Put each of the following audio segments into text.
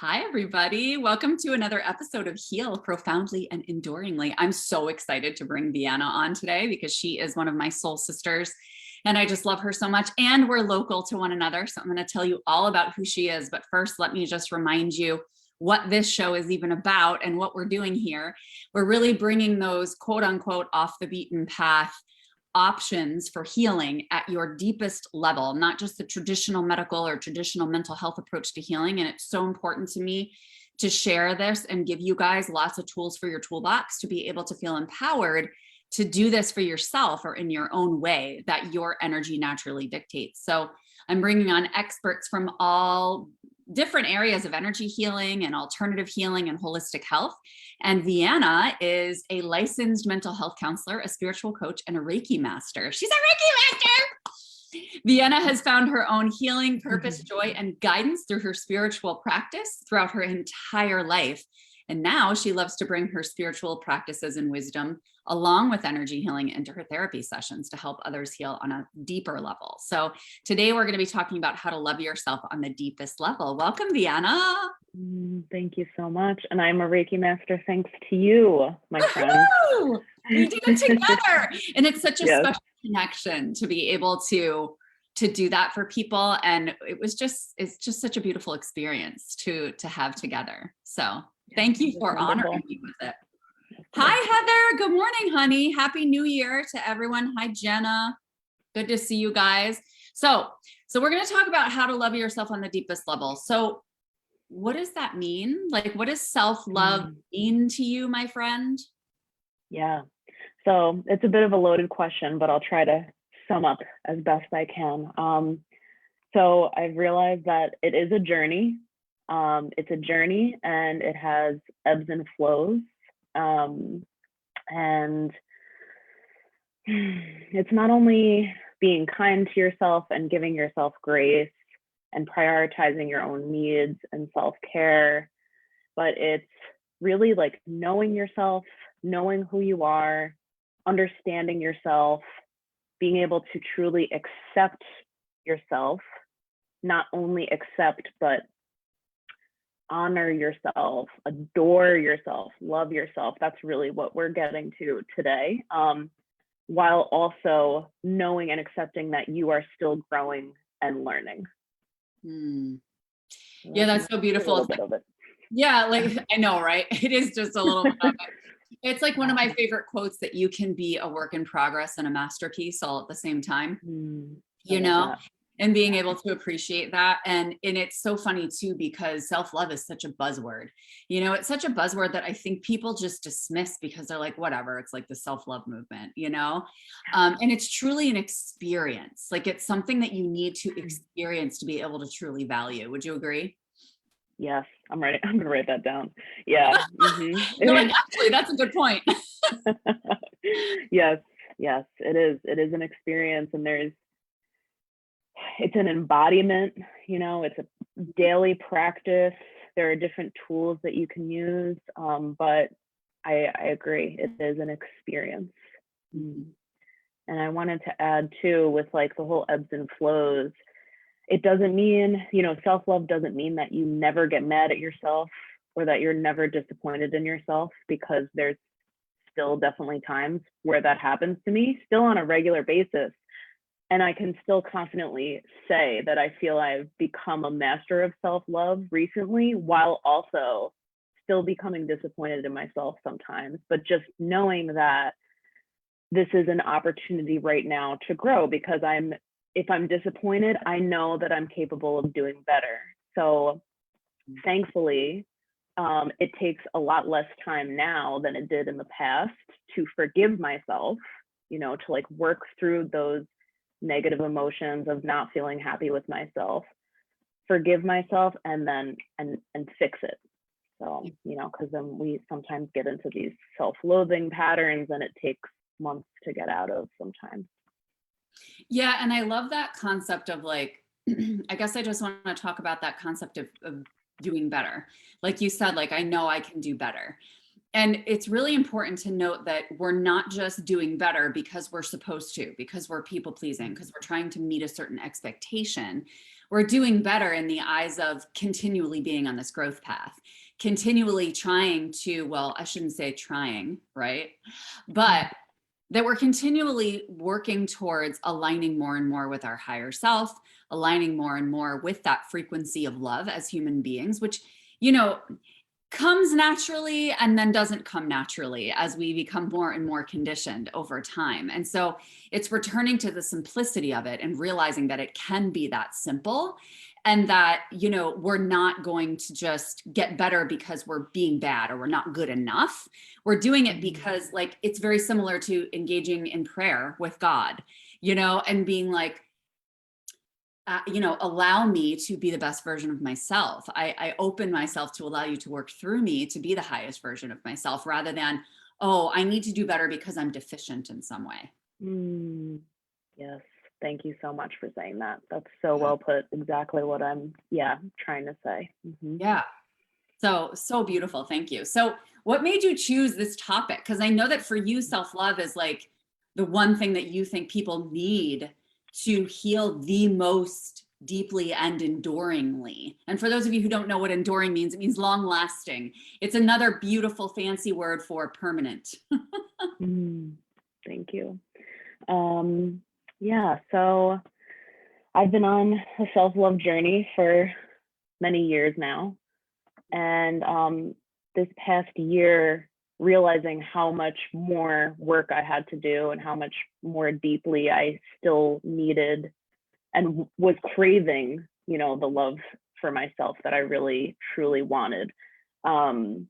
Hi, everybody. Welcome to another episode of Heal Profoundly and Enduringly. I'm so excited to bring Vienna on today because she is one of my soul sisters and I just love her so much. And we're local to one another. So I'm going to tell you all about who she is. But first, let me just remind you what this show is even about and what we're doing here. We're really bringing those quote unquote off the beaten path options for healing at your deepest level, not just the traditional medical or traditional mental health approach to healing. And it's so important to me to share this and give you guys lots of tools for your toolbox to be able to feel empowered to do this for yourself or in your own way that your energy naturally dictates. So I'm bringing on experts from all different areas of energy healing and alternative healing and holistic health. And Vienna is a licensed mental health counselor, a spiritual coach, and a Reiki Master. She's a Reiki Master! Vienna has found her own healing, purpose, joy, and guidance through her spiritual practice throughout her entire life. And now she loves to bring her spiritual practices and wisdom along with energy healing into her therapy sessions to help others heal on a deeper level. So today we're going to be talking about how to love yourself on the deepest level. Welcome, Vienna. Thank you so much. And I'm a Reiki Master thanks to you, my friend. We did it together. And it's such a special connection to be able to do that for people. And it's just such a beautiful experience to have together. So thank you for honoring me with it. Hi, Heather. Good morning, honey. Happy New Year to everyone. Hi, Jenna. Good to see you guys. So we're going to talk about how to love yourself on the deepest level. So what does that mean? Like, what does self-love mean to you, my friend? Yeah. So it's a bit of a loaded question, but I'll try to sum up as best I can. So I've realized that it is a journey. It's a journey and it has ebbs and flows. And it's not only being kind to yourself and giving yourself grace and prioritizing your own needs and self-care, but it's really like knowing yourself, knowing who you are, understanding yourself, being able to truly accept yourself, not only accept, but honor yourself, adore yourself, love yourself. That's really what we're getting to today, while also knowing and accepting that you are still growing and learning. Yeah, that's so beautiful. A little bit of it. Yeah, like I know, right? It is just a little bit of it. It's like one of my favorite quotes that you can be a work in progress and a masterpiece all at the same time, you know, and being able to appreciate that. And it's so funny too, because self-love is such a buzzword, you know, it's such a buzzword that I think people just dismiss because they're like, whatever, it's like the self-love movement, you know, and it's truly an experience. Like it's something that you need to experience to be able to truly value. Would you agree? Yes, I'm ready. I'm gonna write that down. Yeah. You're like, actually, that's a good point. Yes, it is. It is an experience, and it's an embodiment, you know, it's a daily practice. There are different tools that you can use, but I agree, it is an experience. And I wanted to add too, with like the whole ebbs and flows, it doesn't mean, you know, self-love doesn't mean that you never get mad at yourself or that you're never disappointed in yourself, because there's still definitely times where that happens to me, still on a regular basis. And I can still confidently say that I feel I've become a master of self-love recently, while also still becoming disappointed in myself sometimes, but just knowing that this is an opportunity right now to grow, because if I'm disappointed, I know that I'm capable of doing better. So thankfully, it takes a lot less time now than it did in the past to forgive myself, you know, to like work through those negative emotions of not feeling happy with myself, forgive myself, and then and fix it. So, you know, because then we sometimes get into these self-loathing patterns and it takes months to get out of sometimes. Yeah, and I love that concept of like, I guess I just want to talk about that concept of doing better. Like you said, like I know I can do better. And it's really important to note that we're not just doing better because we're supposed to, because we're people pleasing, because we're trying to meet a certain expectation. We're doing better in the eyes of continually being on this growth path, continually trying to, well, I shouldn't say trying, right? But that we're continually working towards aligning more and more with our higher self, aligning more and more with that frequency of love as human beings, which, you know, comes naturally and then doesn't come naturally as we become more and more conditioned over time. And so it's returning to the simplicity of it and realizing that it can be that simple, and that, you know, we're not going to just get better because we're being bad or we're not good enough. We're doing it because, like, it's very similar to engaging in prayer with God, you know, and being like, you know, allow me to be the best version of myself. I open myself to allow you to work through me to be the highest version of myself, rather than, oh, I need to do better because I'm deficient in some way. Yes. Thank you so much for saying that. That's so well put. Exactly what I'm, trying to say. Yeah. So beautiful. Thank you. So what made you choose this topic? Because I know that for you, self-love is like the one thing that you think people need to heal the most deeply and enduringly. And for those of you who don't know what enduring means, it means long lasting. It's another beautiful fancy word for permanent. Thank you. So I've been on a self-love journey for many years now. And this past year, realizing how much more work I had to do and how much more deeply I still needed and was craving, you know, the love for myself that I really truly wanted. You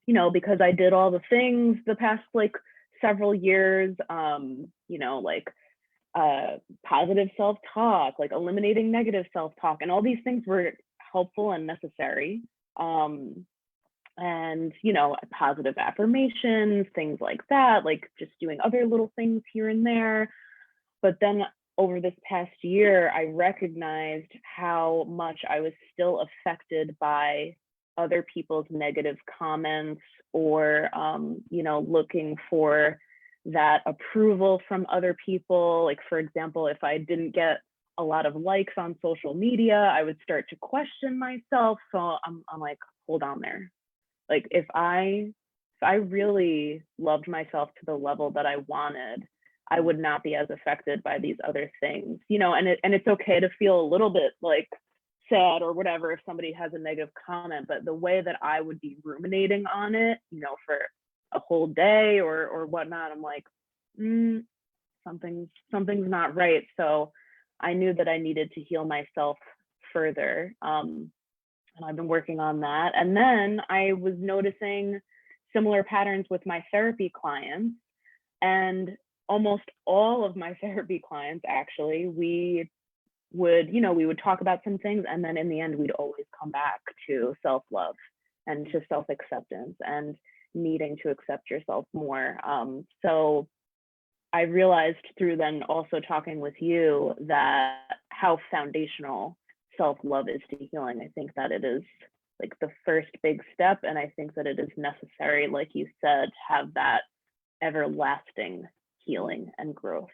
know, because I did all the things the past like several years, you know, like positive self-talk, like eliminating negative self-talk, and all these things were helpful and necessary. And, you know, positive affirmations, things like that, like just doing other little things here and there. But then over this past year, I recognized how much I was still affected by other people's negative comments, or, you know, looking for that approval from other people. Like, for example, if I didn't get a lot of likes on social media, I would start to question myself. So I'm like, hold on there. Like, if I really loved myself to the level that I wanted, I would not be as affected by these other things, you know. And it's okay to feel a little bit like sad or whatever if somebody has a negative comment, but the way that I would be ruminating on it, you know, for a whole day or whatnot, I'm like, something's not right. So I knew that I needed to heal myself further. And I've been working on that. And then I was noticing similar patterns with my therapy clients. And almost all of my therapy clients, actually, we would talk about some things. And then in the end, we'd always come back to self-love and to self-acceptance and needing to accept yourself more. So I realized through then also talking with you that how foundational self-love is to healing. I think that it is like the first big step, and I think that it is necessary, like you said, to have that everlasting healing and growth.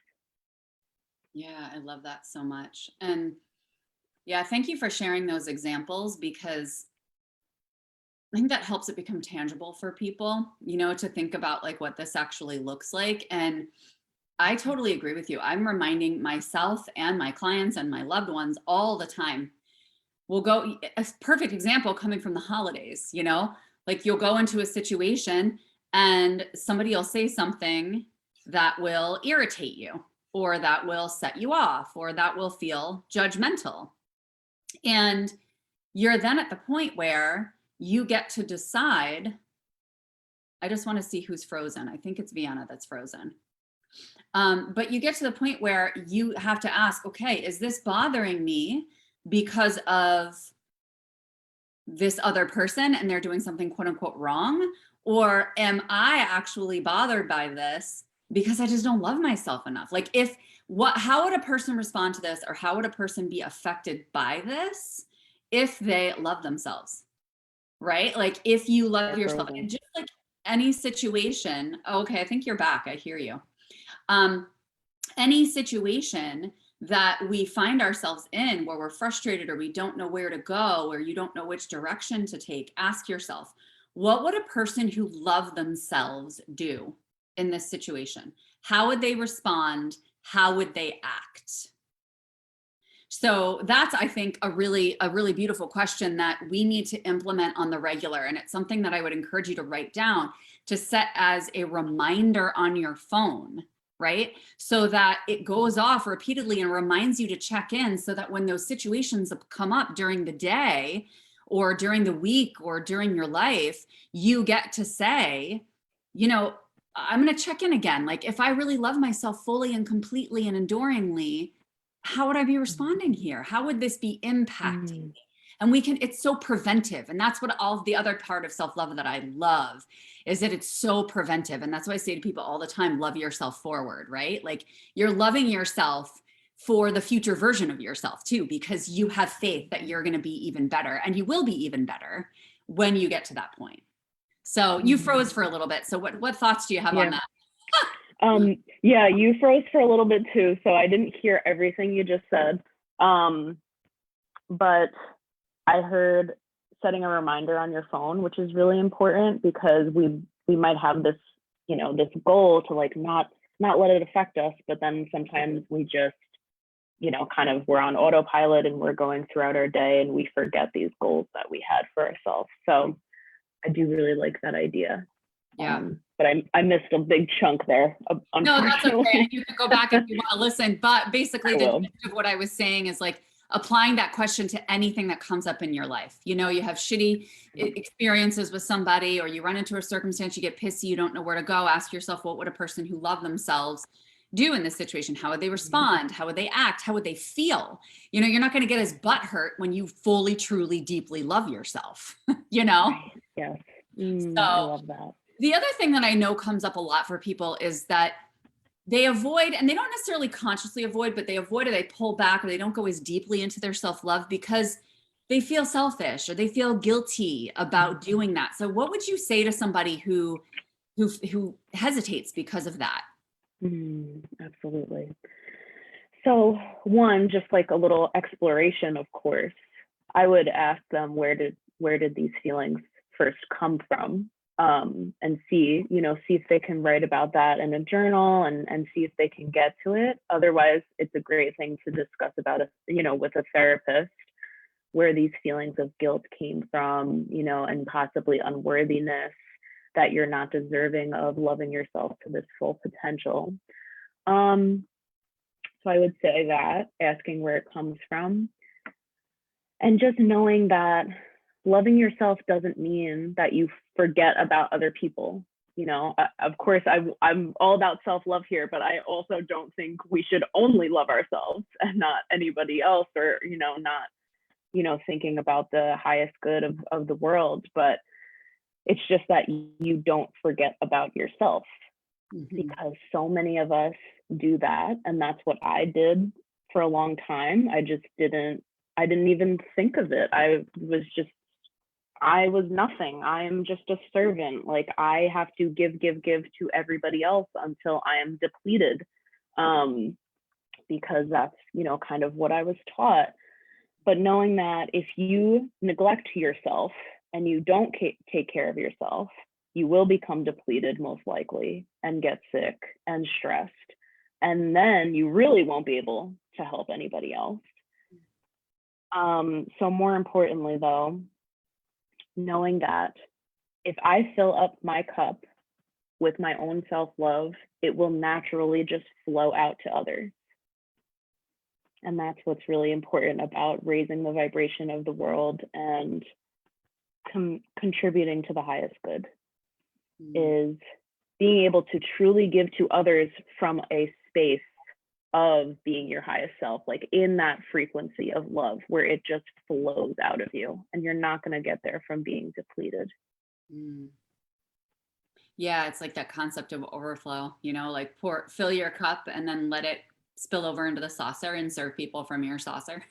Yeah, I love that so much. And yeah, thank you for sharing those examples, because I think that helps it become tangible for people, you know, to think about like what this actually looks like. And I totally agree with you. I'm reminding myself and my clients and my loved ones all the time. We'll go, a perfect example coming from the holidays, you know, like you'll go into a situation and somebody will say something that will irritate you, or that will set you off, or that will feel judgmental. And you're then at the point where you get to decide. I just want to see who's frozen. I think it's Vienna that's frozen. But you get to the point where you have to ask, okay, is this bothering me because of this other person and they're doing something quote unquote wrong? Or am I actually bothered by this because I just don't love myself enough? Like, how would a person respond to this, or how would a person be affected by this if they love themselves? Right? Like, if you love yourself, and just like any situation, okay, I think you're back. I hear you. Any situation that we find ourselves in where we're frustrated or we don't know where to go, or you don't know which direction to take, ask yourself, what would a person who loved themselves do in this situation? How would they respond? How would they act? So that's, I think, a really beautiful question that we need to implement on the regular. And it's something that I would encourage you to write down, to set as a reminder on your phone, right? So that it goes off repeatedly and reminds you to check in, so that when those situations come up during the day or during the week or during your life, you get to say, you know, I'm going to check in again. Like, if I really love myself fully and completely and enduringly, how would I be responding here? How would this be impacting me? And it's so preventive. And that's what all of the other part of self-love that I love, is that it's so preventive. And that's why I say to people all the time, love yourself forward, right? Like, you're loving yourself for the future version of yourself too, because you have faith that you're going to be even better, and you will be even better when you get to that point. So you froze for a little bit. So what thoughts do you have on that? Yeah, you froze for a little bit too, so I didn't hear everything you just said. But I heard setting a reminder on your phone, which is really important, because we might have this, you know, this goal to like not let it affect us, but then sometimes we just, you know, kind of, we're on autopilot and we're going throughout our day and we forget these goals that we had for ourselves. So I do really like that idea. Yeah. But I missed a big chunk there. No, that's okay. You can go back if you want to listen. But basically, the gist of what I was saying is like applying that question to anything that comes up in your life. You know, you have shitty experiences with somebody, or you run into a circumstance, you get pissy, you don't know where to go. Ask yourself, what would a person who loved themselves do in this situation? How would they respond? How would they act? How would they feel? You know, you're not going to get as butthurt when you fully, truly, deeply love yourself, you know? Right. Yes. So I love that. the other thing that I know comes up a lot for people is that they avoid, and they don't necessarily consciously avoid, but they avoid, or they pull back, or they don't go as deeply into their self-love because they feel selfish or they feel guilty about doing that. So what would you say to somebody who hesitates because of that? Absolutely. So one, just like a little exploration, of course, I would ask them, where did these feelings first come from? And see if they can write about that in a journal, and see if they can get to it. Otherwise, it's a great thing to discuss about it, with a therapist, where these feelings of guilt came from, and possibly unworthiness, that you're not deserving of loving yourself to this full potential. So I would say that, asking where it comes from, and just knowing that loving yourself doesn't mean that you forget about other people. Of course, I'm all about self-love here, but I also don't think we should only love ourselves and not anybody else, or, not, thinking about the highest good of the world. But it's just that you don't forget about yourself, because so many of us do that. And that's what I did for a long time. I didn't even think of it. I was nothing. I am just a servant. Like, I have to give to everybody else until I am depleted, because that's, kind of what I was taught. But knowing that if you neglect yourself and you don't take care of yourself, you will become depleted, most likely, and get sick and stressed. And then you really won't be able to help anybody else. So more importantly, though, knowing that if I fill up my cup with my own self-love, it will naturally just flow out to others. And that's what's really important about raising the vibration of the world and contributing to the highest good, is being able to truly give to others from a space of being your highest self, like in that frequency of love where it just flows out of you, and you're not going to get there from being depleted. Yeah, it's like that concept of overflow, like fill your cup and then let it spill over into the saucer and serve people from your saucer.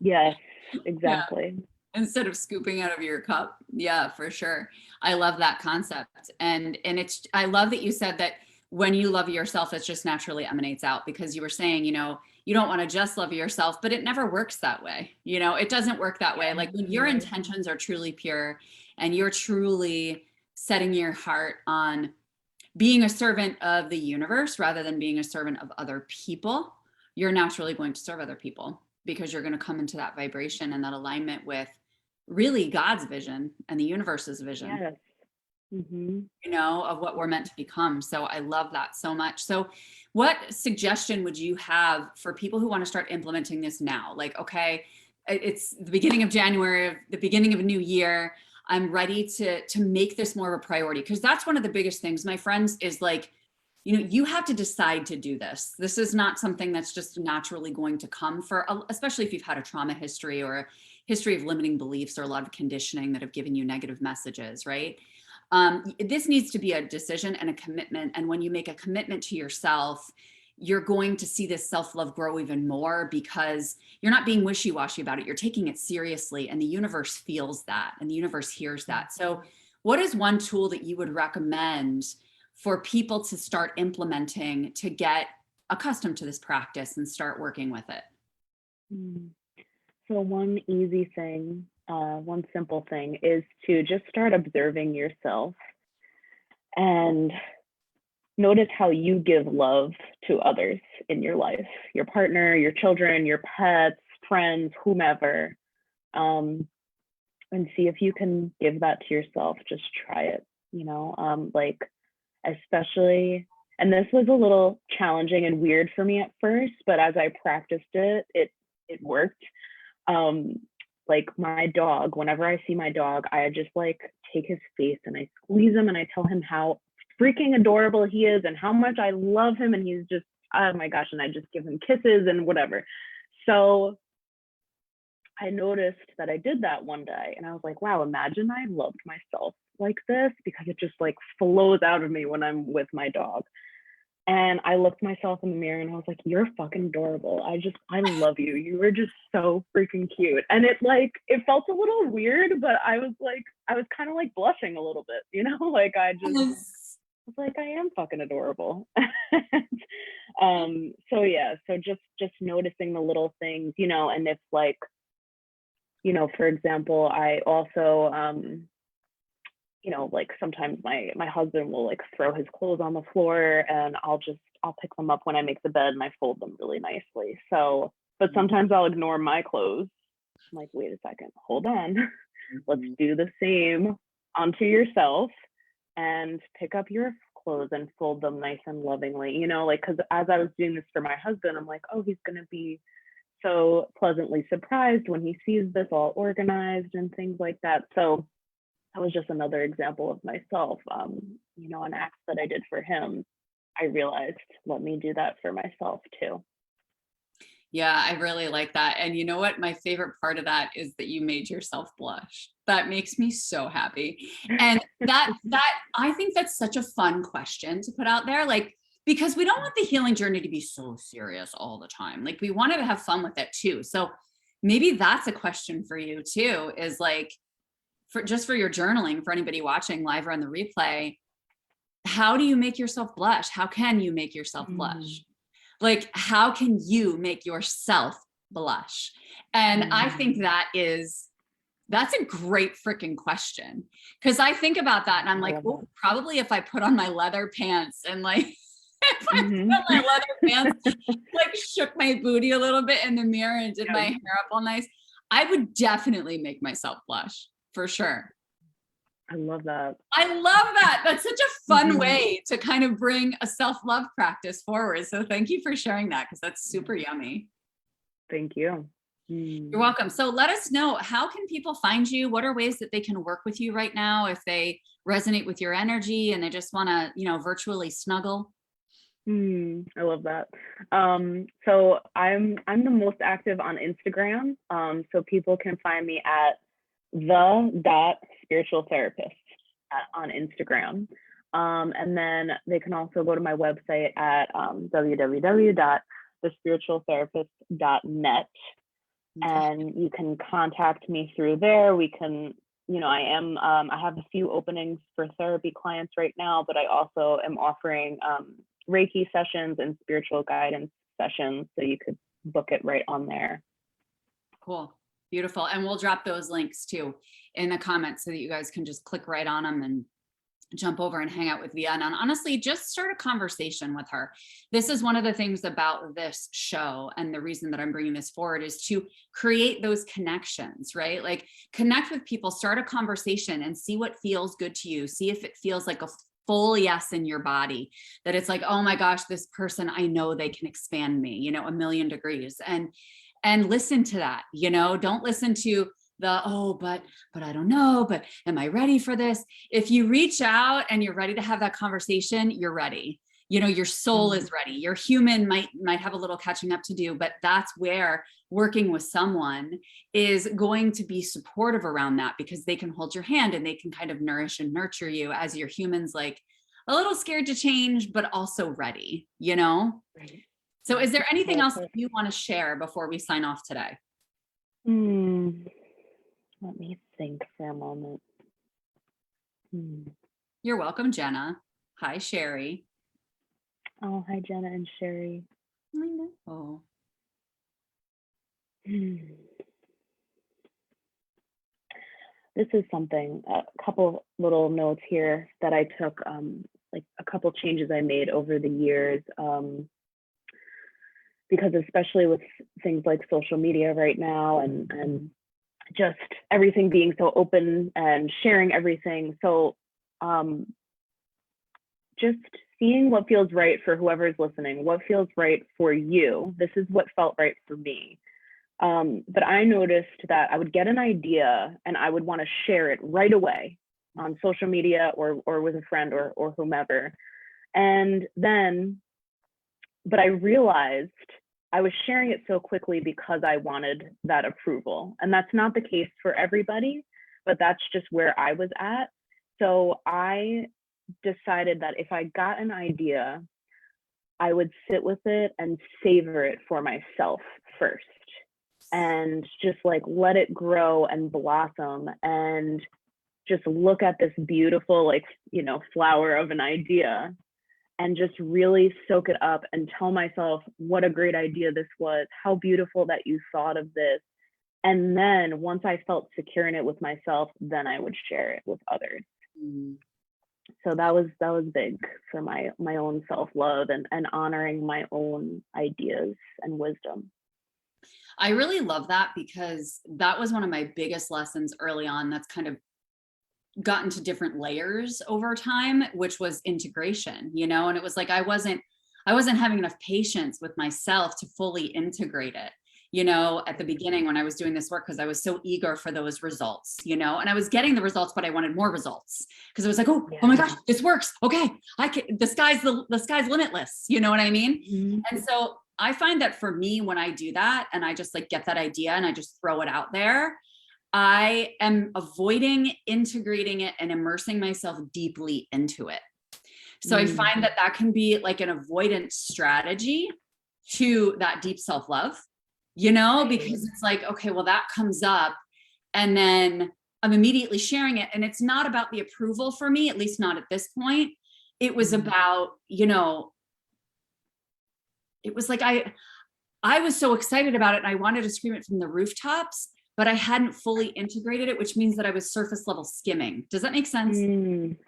Yes, exactly. instead of scooping out of your cup. Yeah, for sure. I love that concept. And it's, I love that you said that when you love yourself, it just naturally emanates out, because you were saying, you know, you don't want to just love yourself, but it never works that way. You know, it doesn't work that way. Like when your intentions are truly pure and you're truly setting your heart on being a servant of the universe rather than being a servant of other people, you're naturally going to serve other people, because you're going to come into that vibration and that alignment with really God's vision and the universe's vision. Yes. Mm-hmm. You know, of what we're meant to become. So I love that so much. So what suggestion would you have for people who want to start implementing this now? Like, okay, it's the beginning of January, the beginning of a new year. I'm ready to make this more of a priority, because that's one of the biggest things, my friends, is like, you know, you have to decide to do this. This is not something that's just naturally going to come for, especially if you've had a trauma history or a history of limiting beliefs or a lot of conditioning that have given you negative messages, right? This needs to be a decision and a commitment. And when you make a commitment to yourself, you're going to see this self-love grow even more, because you're not being wishy-washy about it. You're taking it seriously, and the universe feels that, and the universe hears that. So what is one tool that you would recommend for people to start implementing to get accustomed to this practice and start working with it? So one easy thing, one simple thing, is to just start observing yourself and notice how you give love to others in your life, your partner, your children, your pets, friends, whomever, and see if you can give that to yourself. Just try it, you know, like, especially, and this was a little challenging and weird for me at first, but as I practiced it, it worked. Like my dog, whenever I see my dog, I just like take his face and I squeeze him and I tell him how freaking adorable he is and how much I love him, and he's just, oh my gosh, and I just give him kisses and whatever. So I noticed that I did that one day, and I was like, wow, imagine I loved myself like this, because it just like flows out of me when I'm with my dog. And I looked myself in the mirror and I was like, you're fucking adorable. I love you. You were just so freaking cute. And it felt a little weird, but I was kind of like blushing a little bit, you know, like I was like, I am fucking adorable. So yeah, so just noticing the little things, you know, and if like, you know, for example, I also, you know, like sometimes my husband will like throw his clothes on the floor, and I'll pick them up when I make the bed and I fold them really nicely. So, but sometimes I'll ignore my clothes. I'm like, wait a second, hold on. Let's do the same onto yourself and pick up your clothes and fold them nice and lovingly, you know, like, because as I was doing this for my husband, I'm like, oh, he's going to be so pleasantly surprised when he sees this all organized and things like that. So that was just another example of myself, you know, an act that I did for him. I realized, let me do that for myself too. Yeah, I really like that. And you know what? My favorite part of that is that you made yourself blush. That makes me so happy. And that I think that's such a fun question to put out there. Like, because we don't want the healing journey to be so serious all the time. Like, we wanted to have fun with it too. So maybe that's a question for you too, is like, for your journaling, for anybody watching live or on the replay, how do you make yourself blush? How can you make yourself blush? Like, how can you make yourself blush? And I think that's a great freaking question. Cause I think about that and I'm like, oh, probably if I put on my leather pants and like, if I put on my leather pants, like shook my booty a little bit in the mirror and did my hair up all nice, I would definitely make myself blush. For sure. I love that. I love that. That's such a fun way to kind of bring a self-love practice forward. So thank you for sharing that, because that's super yummy. Thank you. You're welcome. So let us know, how can people find you? What are ways that they can work with you right now if they resonate with your energy and they just want to, you know, virtually snuggle? I love that. So I'm the most active on Instagram. So people can find me at the.spiritualtherapist on Instagram. And then they can also go to my website at www.thespiritualtherapist.net. and you can contact me through there. We can, I have a few openings for therapy clients right now, but I also am offering Reiki sessions and spiritual guidance sessions. So you could book it right on there. Cool. Beautiful. And we'll drop those links too in the comments so that you guys can just click right on them and jump over and hang out with Vienna. And honestly, just start a conversation with her. This is one of the things about this show. And the reason that I'm bringing this forward is to create those connections, right? Like connect with people, start a conversation and see what feels good to you. See if it feels like a full yes in your body, that it's like, oh my gosh, this person, I know they can expand me, 1,000,000 degrees. And listen to that, don't listen to but I don't know, but am I ready for this? If you reach out and you're ready to have that conversation, you're ready. Your soul is ready. Your human might have a little catching up to do, but that's where working with someone is going to be supportive around that, because they can hold your hand and they can kind of nourish and nurture you as your human's like a little scared to change, but also ready, Right. So is there anything else that you want to share before we sign off today? Let me think for a moment. You're welcome, Jenna. Hi, Sherry. Oh, hi, Jenna and Sherry. I know. This is something, a couple little notes here that I took, like a couple changes I made over the years. Because especially with things like social media right now and just everything being so open and sharing everything. So just seeing what feels right for whoever's listening, what feels right for you. This is what felt right for me. But I noticed that I would get an idea and I would want to share it right away on social media or with a friend or whomever. And then, but I realized I was sharing it so quickly because I wanted that approval. And that's not the case for everybody, but that's just where I was at. So I decided that if I got an idea, I would sit with it and savor it for myself first. And just like let it grow and blossom and just look at this beautiful, flower of an idea. And just really soak it up and tell myself what a great idea this was, how beautiful that you thought of this. And then once I felt secure in it with myself, then I would share it with others. So that was big for my own self-love and honoring my own ideas and wisdom. I really love that, because that was one of my biggest lessons early on. That's kind of gotten to different layers over time, which was integration, and it was like, I wasn't having enough patience with myself to fully integrate it, at the beginning when I was doing this work, because I was so eager for those results, and I was getting the results, but I wanted more results because it was like, oh my gosh, this works. Okay. The sky's limitless. You know what I mean? Mm-hmm. And so I find that for me, when I do that and I just like get that idea and I just throw it out there, I am avoiding integrating it and immersing myself deeply into it. So I find that can be like an avoidance strategy to that deep self-love, because it's like, okay, well, that comes up and then I'm immediately sharing it. And it's not about the approval for me, at least not at this point. It was about, it was like, I was so excited about it and I wanted to scream it from the rooftops, but I hadn't fully integrated it, which means that I was surface level skimming. Does that make sense?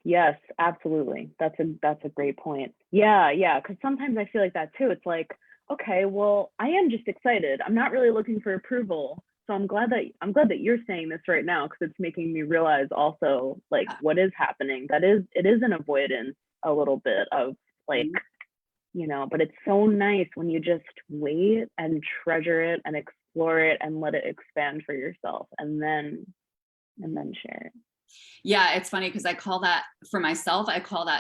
Yes, absolutely. That's a great point. Yeah. Because sometimes I feel like that too. It's like, okay, well, I am just excited. I'm not really looking for approval. So I'm glad that you're saying this right now, because it's making me realize also like what is happening. It is an avoidance a little bit of like, but it's so nice when you just wait and treasure it and explore it and let it expand for yourself and then share it. Yeah, it's funny because I call that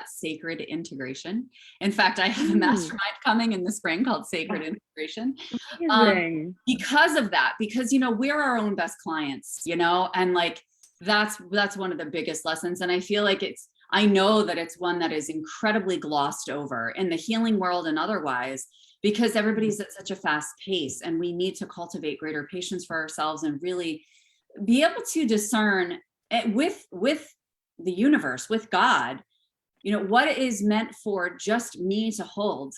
sacred integration. In fact, I have a mastermind coming in the spring called Sacred Integration. Because of that, because, we're our own best clients, and like, that's one of the biggest lessons. And I feel like I know that it's one that is incredibly glossed over in the healing world and otherwise, because everybody's at such a fast pace, and we need to cultivate greater patience for ourselves and really be able to discern with the universe, with God, you know, what is meant for just me to hold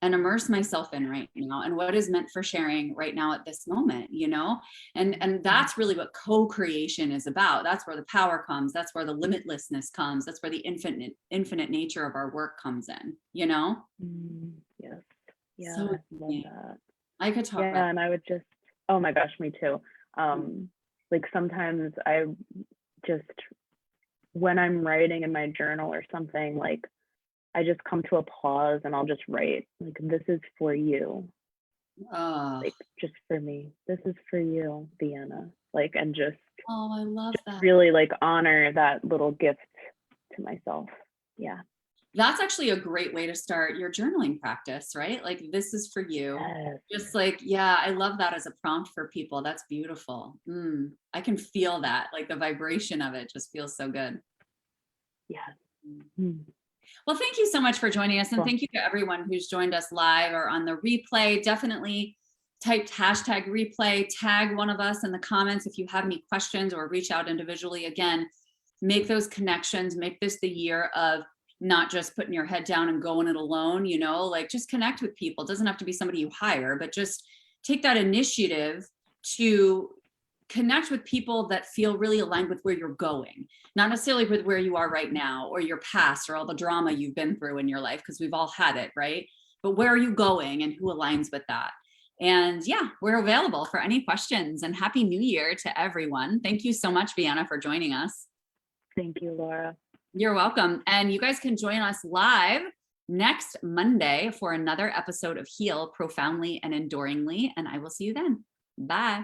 and immerse myself in right now, and what is meant for sharing right now at this moment, you know. And that's really what co-creation is about. That's where the power comes, that's where the limitlessness comes, that's where the infinite nature of our work comes in, you know. Yes. Yeah, So I love that. I could talk Yeah, about. and I would just, oh my gosh, me too. Like sometimes I just, when I'm writing in my journal or something, like I just come to a pause and I'll just write, like, this is for you. Like, just for me. This is for you, Vienna. Like, and just, oh, I love that. Really like honor that little gift to myself. Yeah. That's actually a great way to start your journaling practice, right? Like, this is for you. Yes. Just like, yeah, I love that as a prompt for people. That's beautiful. I can feel that, like the vibration of it just feels so good. Yeah. Well, thank you so much for joining us. And thank you to everyone who's joined us live or on the replay. Definitely type hashtag replay, tag one of us in the comments if you have any questions, or reach out individually. Again, make those connections, make this the year of not just putting your head down and going it alone, you know, like just connect with people. It doesn't have to be somebody you hire, but just take that initiative to connect with people that feel really aligned with where you're going, not necessarily with where you are right now or your past or all the drama you've been through in your life, because we've all had it, right? But where are you going and who aligns with that? And yeah, we're available for any questions, and Happy New Year to everyone. Thank you so much, Vienna, for joining us. Thank you, Laura. You're welcome. And you guys can join us live next Monday for another episode of Heal Profoundly and Enduringly. And I will see you then. Bye.